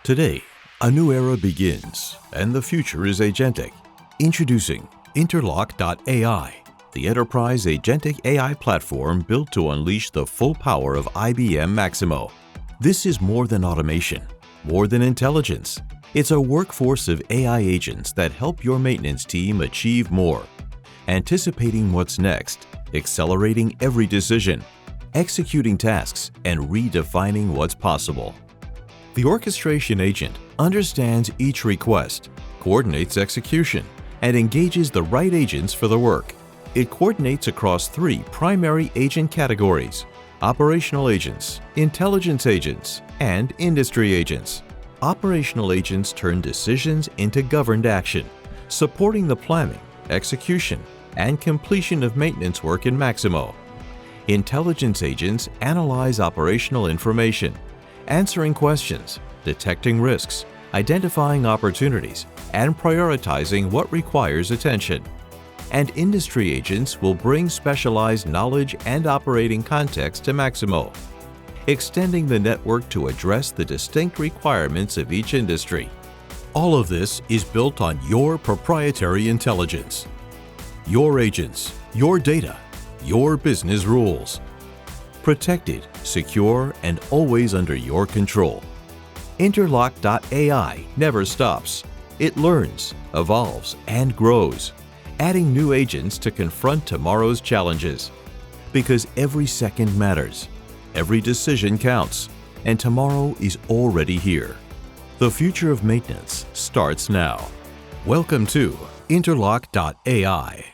Today, a new era begins, and the future is agentic. Introducing interloc.ai, the enterprise agentic AI platform built to unleash the full power of IBM Maximo. This is more than automation, more than intelligence. It's a workforce of AI agents that help your maintenance team achieve more. Anticipating what's next, accelerating every decision, executing tasks, and redefining what's possible. The orchestration agent understands each request, coordinates execution, and engages the right agents for the work. It coordinates across three primary agent categories: operational agents, intelligence agents, and industry agents. Operational agents turn decisions into governed action, supporting the planning, execution, and completion of maintenance work in Maximo. Intelligence agents analyze operational information, answering questions, detecting risks, identifying opportunities, and prioritizing what requires attention. And industry agents will bring specialized knowledge and operating context to Maximo, extending the network to address the distinct requirements of each industry. All of this is built on your proprietary intelligence. Your agents, your data, your business rules. Protected, secure, and always under your control. Interloc.ai never stops. It learns, evolves, and grows, adding new agents to confront tomorrow's challenges. Because every second matters, every decision counts, and tomorrow is already here. The future of maintenance starts now. Welcome to interloc.ai.